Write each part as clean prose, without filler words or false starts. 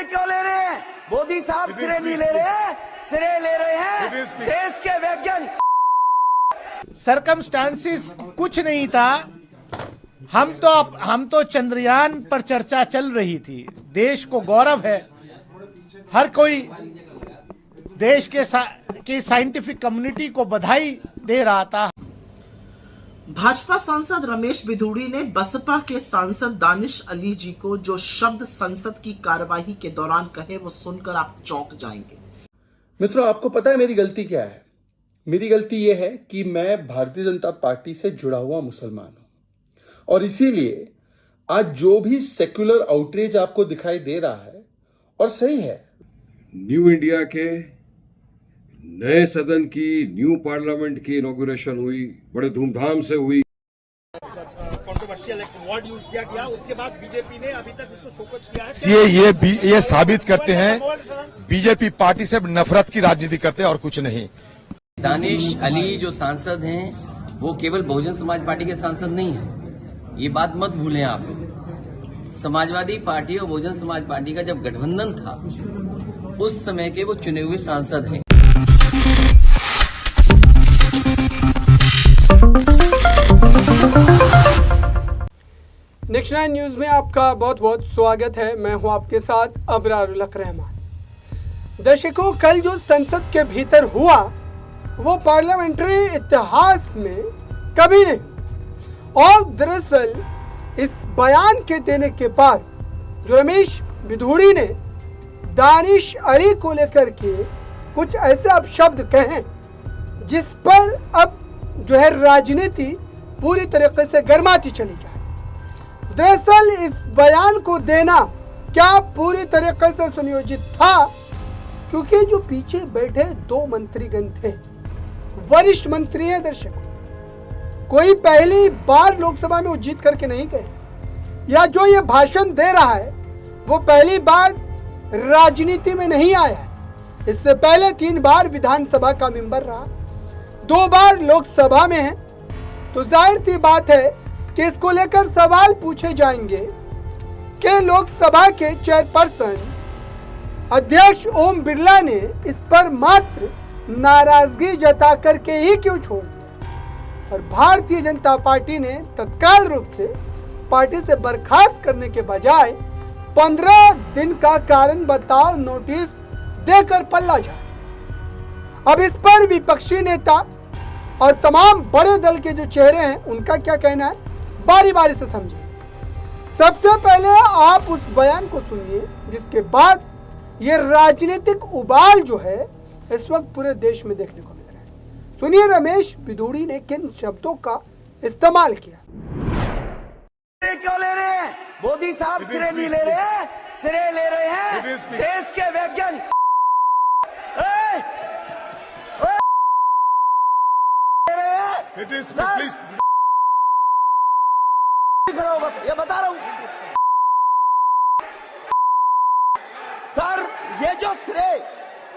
क्यों ले रहे हैं? मोदी साहब श्रेय नहीं ले रहे, श्रेय ले रहे हैं देश के वैज्ञानिक। सरकमस्टांसिस कुछ नहीं था। हम तो चंद्रयान पर चर्चा चल रही थी। देश को गौरव है, हर कोई देश की साइंटिफिक कम्युनिटी को बधाई दे रहा था। भाजपा सांसद रमेश बिधूड़ी ने बसपा के सांसद दानिश अली जी को जो शब्द संसद की कार्यवाही के दौरान कहे वो सुनकर आप चौंक जाएंगे। मित्रों, आपको पता है मेरी गलती क्या है? मेरी गलती यह है कि मैं भारतीय जनता पार्टी से जुड़ा हुआ मुसलमान हूं, और इसीलिए आज जो भी सेक्युलर आउटरीच आपको दिखाई दे रहा है और सही है। न्यू इंडिया के नए सदन की, न्यू पार्लियामेंट की इनॉग्रेशन हुई, बड़े धूमधाम से हुई। कंट्रोवर्शियल एक वर्ड यूज किया गया, उसके बाद बीजेपी ने अभी तक उसको शोकत किया है। ये साबित करते हैं बीजेपी पार्टी से नफरत की राजनीति करते हैं और कुछ नहीं। दानिश अली जो सांसद हैं वो केवल बहुजन समाज पार्टी के सांसद नहीं है, ये बात मत भूलें आप। समाजवादी पार्टी और बहुजन समाज पार्टी का जब गठबंधन था उस समय के वो चुने हुए सांसद हैं। नेक्स्ट 9 न्यूज में आपका बहुत बहुत स्वागत है। मैं हूं आपके साथ अबरारुल हक रहमान। दर्शकों, कल जो संसद के भीतर हुआ वो पार्लियामेंट्री इतिहास में कभी नहीं। और दरअसल इस बयान के देने के बाद जो रमेश बिधूड़ी ने दानिश अली को लेकर के कुछ ऐसे अब शब्द कहे जिस पर अब जो है राजनीति पूरी तरीके से गर्माती चली जाए। दरअसल इस बयान को देना क्या पूरी तरीके से सुनियोजित था? क्योंकि जो पीछे बैठे 2 मंत्रीगण थे, वरिष्ठ मंत्री हैं। दर्शकों, कोई पहली बार लोकसभा में वो जीत करके नहीं गए, या जो ये भाषण दे रहा है वो पहली बार राजनीति में नहीं आया है। इससे पहले 3 बार विधानसभा का मेंबर रहा, 2 बार लोकसभा में है। तो जाहिर सी बात है कि इसको लेकर सवाल पूछे जाएंगे कि लोकसभा के चेयरपर्सन अध्यक्ष ओम बिरला ने इस पर मात्र नाराजगी जता करके ही क्यों छोड़ दिया, और भारतीय जनता पार्टी ने तत्काल रूप से पार्टी से बर्खास्त करने के बजाय 15 दिन का कारण बताओ नोटिस देकर पल्ला झाड़ा। अब इस पर विपक्षी नेता और तमाम बड़े दल के जो चेहरे हैं उनका क्या कहना है, बारी बारी से समझिए। सबसे पहले आप उस बयान को सुनिए जिसके बाद ये राजनीतिक उबाल जो है इस वक्त पूरे देश में देखने को मिल रहा है। सुनिए रमेश बिधूड़ी ने किन शब्दों का इस्तेमाल किया। क्यों ले रहे हैं? मोदी साहब श्रेय नहीं ले रहे, श्रेय ले रहे हैं देश के वैज्ञानिक। ये बता रहा हूं सर, ये जो श्रेय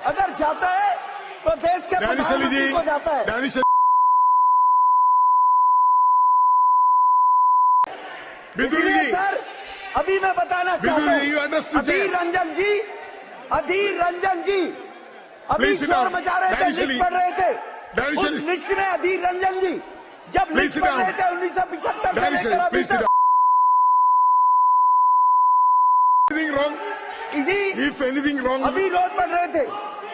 अगर जाता है तो देश के प्रधानमंत्री को जाता है। सर, अभी मैं बताना चाहता हूं, अधीर रंजन जी अभी शोर मचा रहे थे, लिस्ट पढ़ रहे थे। उस लिस्ट में अधीर रंजन जी जब लिस्ट पढ़ रहे थे 1975 से लेकर अभी तक If anything wrong, अभी रोज पढ़ रहे थे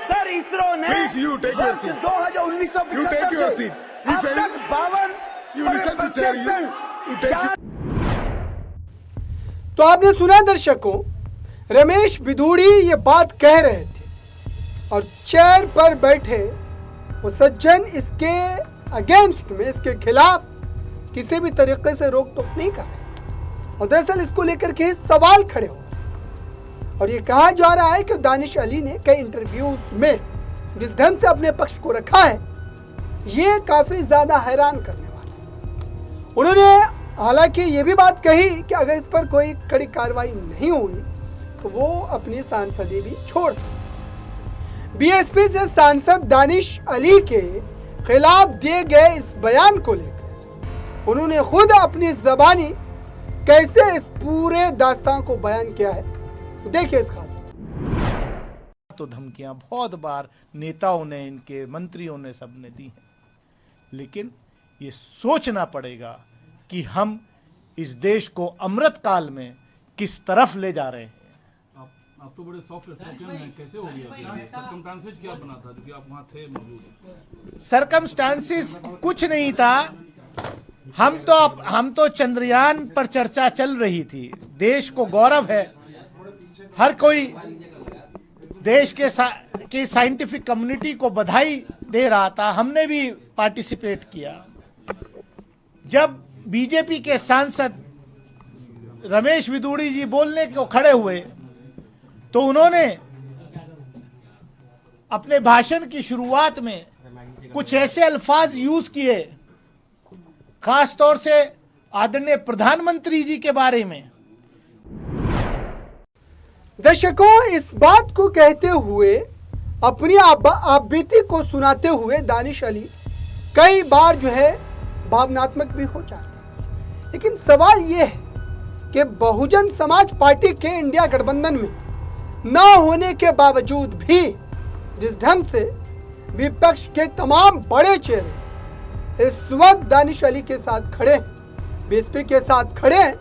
सर। इसरो ने Please, you take your seat. 1975 से अब तक 52%। तो आपने सुना दर्शकों, रमेश बिधूड़ी ये बात कह रहे थे और चेयर पर बैठे वो सज्जन इसके अगेंस्ट में, इसके खिलाफ किसी भी तरीके से रोक टोक नहीं कर रहे। और दरअसल इसको लेकर के सवाल खड़े हो और ये कहा जा रहा है कि दानिश अली ने कई इंटरव्यूज में जिस ढंग से अपने पक्ष को रखा है ये काफी ज्यादा हैरान करने वाला। उन्होंने हालांकि ये भी बात कही कि अगर इस पर कोई कड़ी कार्रवाई नहीं होगी तो वो अपनी सांसदी भी छोड़ सकते। बीएसपी से सांसद दानिश अली के खिलाफ दिए गए इस बयान को लेकर उन्होंने खुद अपनी ज़बानी कैसे इस पूरे दास्तान को बयान किया है, देखिए इस खास। तो धमकियां बहुत बार नेताओं ने, इनके मंत्रियों ने, सबने दी हैं, लेकिन ये सोचना पड़ेगा कि हम इस देश को अमृत काल में किस तरफ ले जा रहे हैं। आप तो बड़े सॉफ्ट स्पोकन हैं, कैसे हो गया? सरकमस्टांसेस क्या बना था जो कि आप वहां थे मौजूद? सरकमस्टांसेस कुछ नहीं था। हम तो चंद्रयान पर चर्चा चल रही थी। देश को गौरव है, हर कोई देश की साइंटिफिक कम्युनिटी को बधाई दे रहा था। हमने भी पार्टिसिपेट किया। जब बीजेपी के सांसद रमेश बिधूड़ी जी बोलने को खड़े हुए तो उन्होंने अपने भाषण की शुरुआत में कुछ ऐसे अल्फाज यूज किए, खास तौर से आदरणीय प्रधानमंत्री जी के बारे में। दर्शकों, इस बात को कहते हुए, अपनी आप बीती को सुनाते हुए दानिश अली कई बार जो है भावनात्मक भी हो जाते हैं। लेकिन सवाल यह है कि बहुजन समाज पार्टी के इंडिया गठबंधन में न होने के बावजूद भी जिस ढंग से विपक्ष के तमाम बड़े चेहरे इस वक्त दानिश अली के साथ खड़े हैं, बीएसपी के साथ खड़े हैं,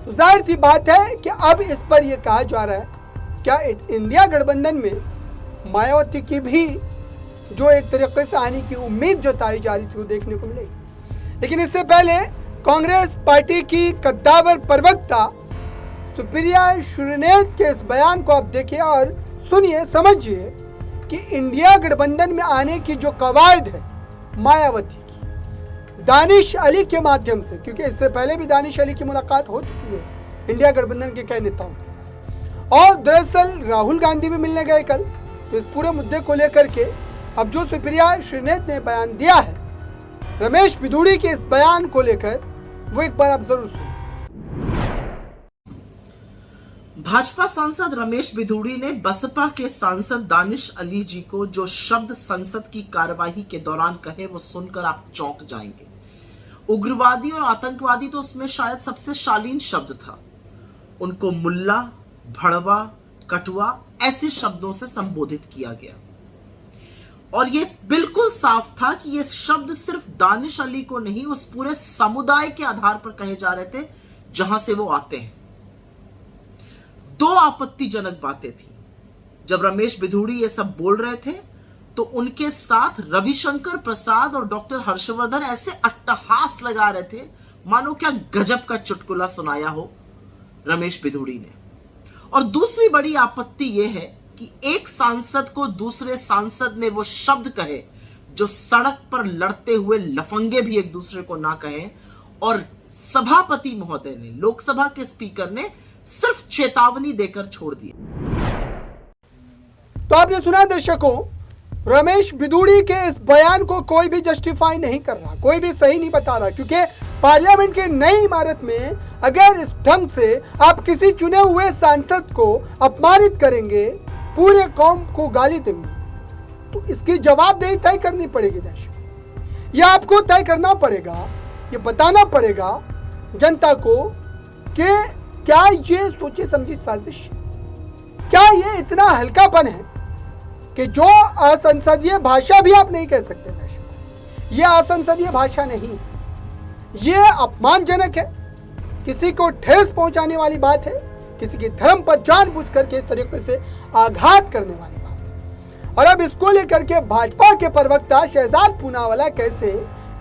तो जाहिर सी बात है कि अब इस पर यह कहा जा रहा है क्या इंडिया गठबंधन में मायावती की भी जो एक तरीके से आने की उम्मीद जताई जा रही थी वो देखने को मिलेगी। लेकिन इससे पहले कांग्रेस पार्टी की कद्दावर प्रवक्ता सुप्रिया श्रीनेत के इस बयान को आप देखिए और सुनिए, समझिए कि इंडिया गठबंधन में आने की जो कवायद है मायावती की दानिश अली के माध्यम से, क्योंकि इससे पहले भी दानिश अली की मुलाकात हो चुकी है इंडिया गठबंधन के कई नेताओं के साथ, और दरअसल राहुल गांधी भी मिलने गए कल। तो इस पूरे मुद्दे को लेकर के अब जो सुप्रिया श्रीनेत ने बयान दिया है रमेश बिधूड़ी के इस बयान को लेकर, वो एक बार आप जरूर सुनिए। भाजपा सांसद रमेश बिधूड़ी ने बसपा के सांसद दानिश अली जी को जो शब्द संसद की कार्यवाही के दौरान कहे वो सुनकर आप चौंक जाएंगे। उग्रवादी और आतंकवादी तो उसमें शायद सबसे शालीन शब्द था। उनको मुल्ला, भड़वा, कटुआ ऐसे शब्दों से संबोधित किया गया और ये बिल्कुल साफ था कि ये शब्द सिर्फ दानिश अली को नहीं, उस पूरे समुदाय के आधार पर कहे जा रहे थे जहां से वो आते हैं। दो आपत्तिजनक बातें थी। जब रमेश बिधूड़ी ये सब बोल रहे थे तो उनके साथ रविशंकर प्रसाद और डॉक्टर हर्षवर्धन ऐसे अट्टहास लगा रहे थे मानो क्या गजब का चुटकुला सुनाया हो रमेश बिधूड़ी ने। और दूसरी बड़ी आपत्ति यह है कि एक सांसद को दूसरे सांसद ने वो शब्द कहे जो सड़क पर लड़ते हुए लफंगे भी एक दूसरे को ना कहें, और सभापति महोदय ने, लोकसभा के स्पीकर ने सिर्फ चेतावनी देकर छोड़ दी। तो आपने सुना दर्शकों, रमेश बिधूड़ी के इस बयान को कोई भी जस्टिफाई नहीं कर रहा, कोई भी सही नहीं बता रहा, क्योंकि पार्लियामेंट की नई इमारत में अगर इस ढंग से आप किसी चुने हुए सांसद को अपमानित करेंगे, पूरे कौम को गाली देंगे, तो इसकी जवाबदेही तय करनी पड़ेगी दर्शक। यह आपको तय करना पड़ेगा, ये बताना पड़ेगा जनता को कि क्या ये सोची समझी साजिश है, क्या ये इतना हल्कापन है कि जो असंसदीय भाषा भी आप नहीं कह सकते दर्शक। ये असंसदीय भाषा नहीं, ये अपमानजनक है, किसी को ठेस पहुंचाने वाली बात है, किसी के धर्म पर जानबूझ करके इस तरीके से आघात करने वाली बात है। और अब इसको लेकर के भाजपा के प्रवक्ता शहजाद पूनावाला कैसे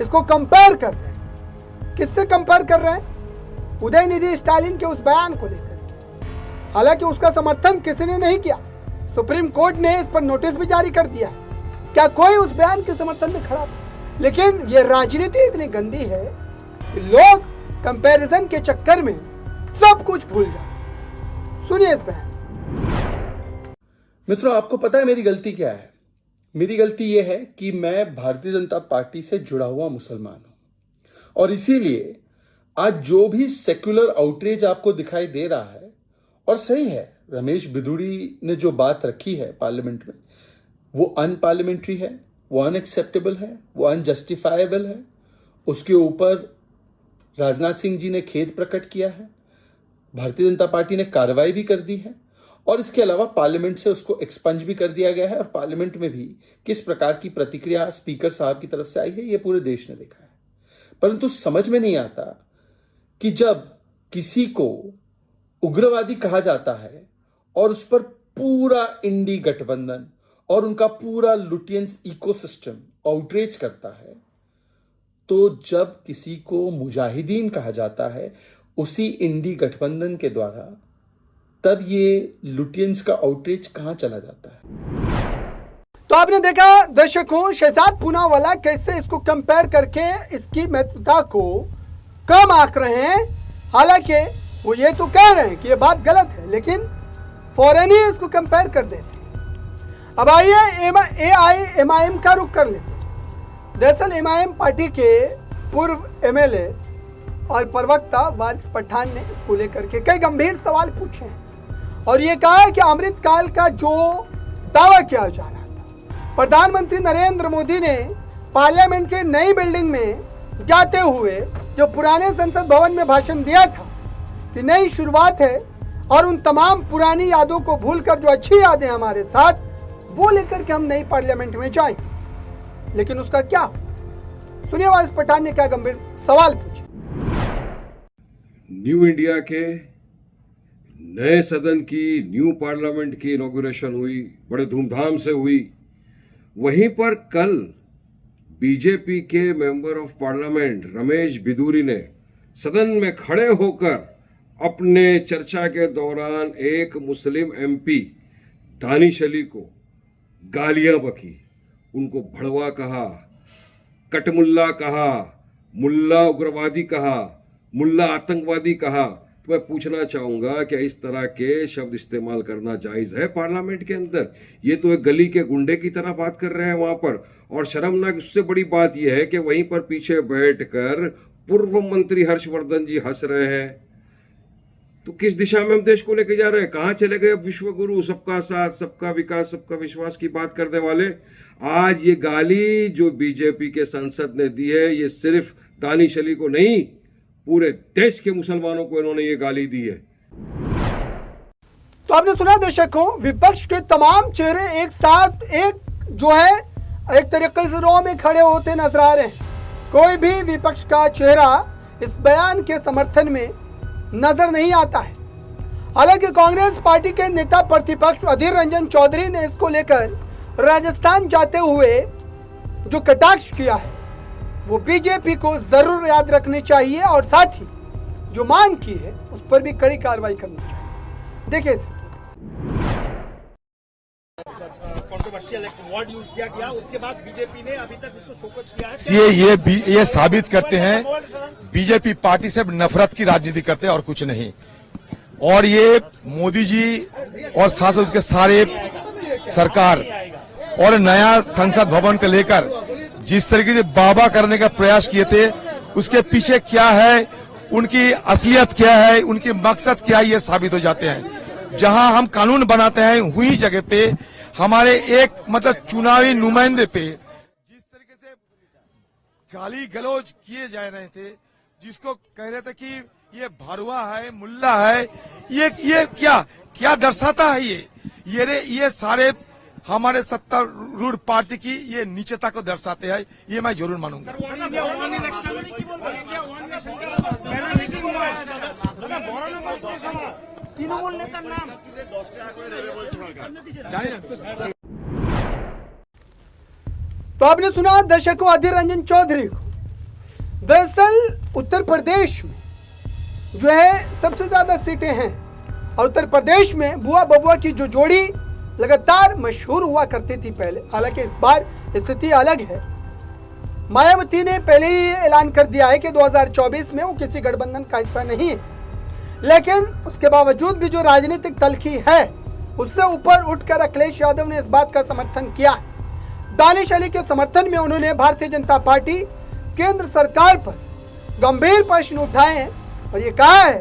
इसको कंपेयर कर रहे हैं, किससे कंपेयर कर रहे हैं? उदयनिधि स्टालिन के उस बयान को लेकर। हालांकि उसका समर्थन किसी ने नहीं किया, सुप्रीम कोर्ट ने इस पर नोटिस भी जारी कर दिया। क्या कोई उस बयान के समर्थन में खड़ा था? लेकिन ये राजनीति इतनी गंदी है कि लोग कंपैरिजन के चक्कर में सब कुछ भूल जाते। सुनिए इस बयान। मित्रों, आपको पता है मेरी गलती क्या है? मेरी गलती यह है कि मैं भारतीय जनता पार्टी से जुड़ा हुआ मुसलमान हूं, और इसीलिए आज जो भी सेक्युलर आउटरीच आपको दिखाई दे रहा है, और सही है, रमेश बिधूड़ी ने जो बात रखी है पार्लियामेंट में वो अनपार्लियामेंट्री है, वो अनएक्सेप्टेबल है, वो अनजस्टिफाइबल है। उसके ऊपर राजनाथ सिंह जी ने खेद प्रकट किया है, भारतीय जनता पार्टी ने कार्रवाई भी कर दी है, और इसके अलावा पार्लियामेंट से उसको एक्सपंज भी कर दिया गया है और पार्लियामेंट में भी किस प्रकार की प्रतिक्रिया स्पीकर साहब की तरफ से आई है ये पूरे देश ने देखा है। परंतु समझ में नहीं आता कि जब किसी को उग्रवादी कहा जाता है और उस पर पूरा इंडी गठबंधन और उनका पूरा लुटियंस इकोसिस्टम आउटरीच करता है, तो जब किसी को मुजाहिदीन कहा जाता है उसी इंडी गठबंधन के द्वारा, तब ये लुटियंस का आउटरीच कहां चला जाता है। तो आपने देखा दर्शकों, शहजाद पूनावाला कैसे इसको कंपेयर करके इसकी महत्वता को कम आंक रहे हैं। हालांकि वो ये तो कह रहे हैं कि ये बात गलत है, लेकिन फौरन ही इसको कंपेयर कर देते हैं। अब आइए AIMIM का रुख कर लेते हैं। दरअसल MIM पार्टी के पूर्व MLA और प्रवक्ता वारिस पठान ने इसको लेकर के कई गंभीर सवाल पूछे हैं और ये कहा है कि अमृतकाल का जो दावा किया जा रहा था, प्रधानमंत्री नरेंद्र मोदी ने पार्लियामेंट के नई बिल्डिंग में जाते हुए जो पुराने संसद भवन में भाषण दिया था कि नई शुरुआत है और उन तमाम पुरानी यादों को भूलकर जो अच्छी यादें हमारे साथ, वो लेकर के हम नई पार्लियामेंट में जाएं। लेकिन उसका क्या? सुनिए वारिस पठान ने क्या गंभीर सवाल पूछे। न्यू इंडिया के नए सदन की, न्यू पार्लियामेंट की इनॉग्रेशन हुई, बड़े धूमधाम से हुई। वहीं पर कल बीजेपी के member of parliament Ramesh Bidhuri ने सदन में खड़े होकर अपने चर्चा के दौरान एक मुस्लिम MP दानिश अली को गालियां बकी, उनको भड़वा कहा, कटमुल्ला कहा, मुल्ला उग्रवादी कहा, मुल्ला आतंकवादी कहा। तो मैं पूछना चाहूंगा क्या इस तरह के शब्द इस्तेमाल करना जायज है पार्लियामेंट के अंदर? ये तो एक गली के गुंडे की तरह बात कर रहे हैं वहां पर। और शर्मनाक उससे बड़ी बात यह है कि वहीं पर पीछे बैठकर पूर्व मंत्री हर्षवर्धन जी हंस रहे हैं। तो किस दिशा में हम देश को लेके जा रहे हैं? कहां चले गए अब विश्व गुरु, सबका साथ, सबका विकास, सबका विश्वास की बात करने वाले? आज ये गाली जो बीजेपी के सांसद ने दी है, ये सिर्फ दानिश अली को नहीं, पूरे देश के मुसलमानों को इन्होंने ये गाली दी है। तो आपने सुना दर्शकों, विपक्ष के तमाम चेहरे एक साथ एक तरीके से रो में खड़े होते नजर आ रहे हैं। कोई भी विपक्ष का चेहरा इस बयान के समर्थन में नजर नहीं आता है। हालांकि कांग्रेस पार्टी के नेता प्रतिपक्ष अधीर रंजन चौधरी ने इसको लेकर राजस्थान जाते हुए जो कटाक्ष किया है वो बीजेपी को जरूर याद रखनी चाहिए और साथ ही जो मांग की है उस पर भी कड़ी कार्रवाई करनी चाहिए। देखिए कंट्रोवर्शियल एक वर्ड यूज किया गया, उसके बाद बीजेपी ने अभी तक इसको शोकत किया है। ये साबित करते हैं बीजेपी पार्टी से नफरत की राजनीति करते हैं और कुछ नहीं। और ये मोदी जी और साथ साथ उसके सारे सरकार और नया संसद भवन को लेकर जिस तरीके से बाबा करने का प्रयास किए थे, उसके पीछे क्या है, उनकी असलियत क्या है, उनकी मकसद क्या है, ये साबित हो जाते हैं। जहां हम कानून बनाते हैं हुई जगह पे हमारे एक चुनावी नुमाइंदे पे जिस तरीके से गाली गलौज किए जा रहे थे, जिसको कह रहे थे कि ये भरुआ है, मुल्ला है, ये क्या दर्शाता है? ये सारे हमारे सत्तारूढ़ पार्टी की ये नीचता को दर्शाते हैं, ये मैं जरूर मानूंगा। तो आपने सुना दर्शकों अधीर रंजन चौधरी को। दरअसल उत्तर प्रदेश में जो है सबसे ज्यादा सीटें हैं और उत्तर प्रदेश में बुआ बबुआ की जो जोड़ी लगातार मशहूर हुआ करती थी पहले। हालांकि इस बार स्थिति अलग है। मायावती ने पहले ही ऐलान कर दिया है कि 2024 में वो किसी गठबंधन का हिस्सा नहीं है, लेकिन उसके बावजूद भी जो राजनीतिक तलखी है उससे ऊपर उठकर अखिलेश यादव ने इस बात का समर्थन किया। दानिश अली के समर्थन में उन्होंने भारतीय जनता पार्टी केंद्र सरकार पर गंभीर प्रश्न उठाए हैं और ये कहा है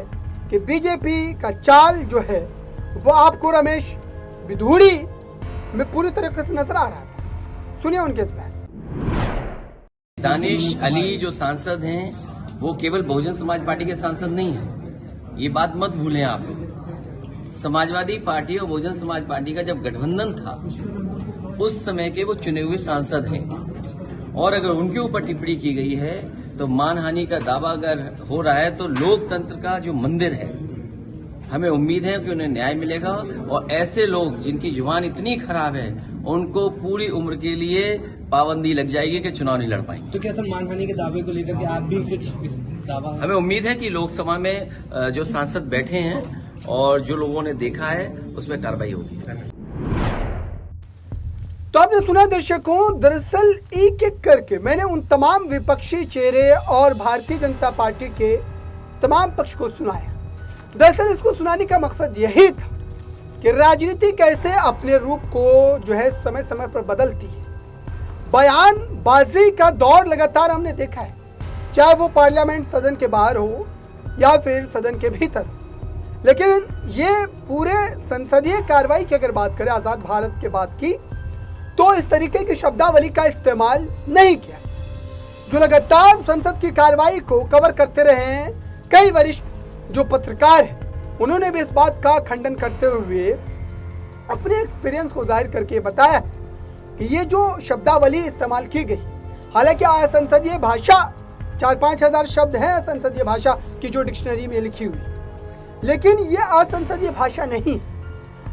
कि बीजेपी का चाल जो है वो आपको रमेश बिधूड़ी में पूरी तरीके से नजर आ रहा था। सुनिए उनके इस बयान। दानिश अली जो सांसद हैं वो केवल बहुजन समाज पार्टी के सांसद नहीं हैं, ये बात मत भूलें आप। समाजवादी पार्टी और बहुजन समाज पार्टी का जब गठबंधन था उस समय के वो चुने हुए सांसद हैं, और अगर उनके ऊपर टिप्पणी की गई है तो मानहानि का दावा अगर हो रहा है तो लोकतंत्र का जो मंदिर है, हमें उम्मीद है कि उन्हें न्याय मिलेगा। और ऐसे लोग जिनकी जुबान इतनी खराब है उनको पूरी उम्र के लिए पाबंदी लग जाएगी कि चुनाव नहीं लड़ पाएंगे। तो क्या सर मानहानि के दावे को लेकर के आप भी कुछ दावा? हमें उम्मीद है कि लोकसभा में जो सांसद बैठे हैं और जो लोगों ने देखा है उसमें कार्रवाई होगी। तो आपने सुना दर्शकों, दरअसल एक एक करके मैंने उन तमाम विपक्षी चेहरे और भारतीय जनता पार्टी के तमाम पक्ष को सुनाया। दरअसल इसको सुनाने का मकसद यही था कि राजनीति कैसे अपने रूप को जो है समय समय पर बदलती है। बयानबाजी का दौर लगातार हमने देखा है, चाहे वो पार्लियामेंट सदन के बाहर हो या फिर सदन के भीतर। लेकिन ये पूरे संसदीय कार्रवाई की अगर बात करें आज़ाद भारत के बाद की, तो इस तरीके की शब्दावली का इस्तेमाल नहीं किया। जो लगातार संसद की कार्रवाई को कवर करते रहे हैं कई वरिष्ठ जो पत्रकार हैं, उन्होंने भी इस बात का खंडन करते हुए अपने एक्सपीरियंस को जाहिर करके बताया कि ये जो शब्दावली इस्तेमाल की गई, हालांकि असंसदीय भाषा 4-5 हज़ार शब्द हैं असंसदीय भाषा की जो डिक्शनरी में लिखी हुई, लेकिन ये असंसदीय भाषा नहीं।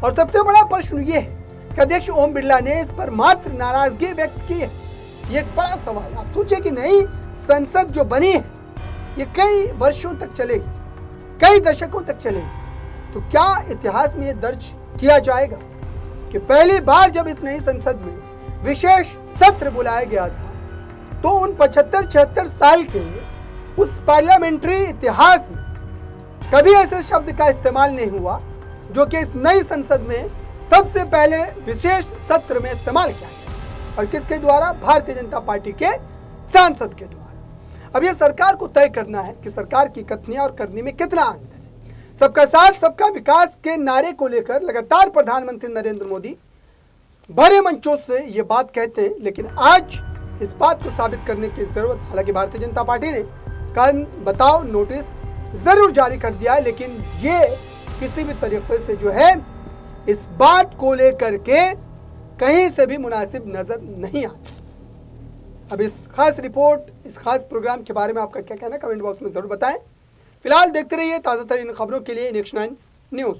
और सबसे बड़ा प्रश्न ये है कि अध्यक्ष ओम बिरला ने इस पर मात्र नाराजगी व्यक्त की है। ये एक बड़ा सवाल। आप सोचिए कि नई संसद जो बनी है ये कई वर्षों तक चलेगी, कई दशकों तक चलेगी, तो क्या इतिहास में ये दर्ज किया जाएगा कि पहली बार जब इस नई संसद में विशेष सत्र बुलाया गया था तो उन 75-76 साल के उस पार्लियामेंट्री इतिहास में कभी ऐसे शब्द का इस्तेमाल नहीं हुआ जो कि इस नई संसद में सबसे पहले विशेष सत्र में इस्तेमाल किया गया। और किसके द्वारा? भारतीय जनता पार्टी के सांसद के द्वारा। अब यह सरकार को तय करना है कि सरकार की कथनी और करनी में कितना अंतर है। सबका साथ सबका विकास के नारे को लेकर लगातार प्रधानमंत्री नरेंद्र मोदी बड़े मंचों से ये बात कहते हैं, लेकिन आज इस बात को साबित करने की जरूरत, हालांकि भारतीय जनता पार्टी ने कल बताओ नोटिस जरूर जारी कर दिया है, लेकिन ये किसी भी तरीके से जो है इस बात को लेकर के कहीं से भी मुनासिब नजर नहीं आता। अब इस खास रिपोर्ट, इस खास प्रोग्राम के बारे में आपका क्या कहना है कमेंट बॉक्स में जरूर बताएं। फिलहाल देखते रहिए ताज़ा तरीन खबरों के लिए नेक्स्ट 9 न्यूज़।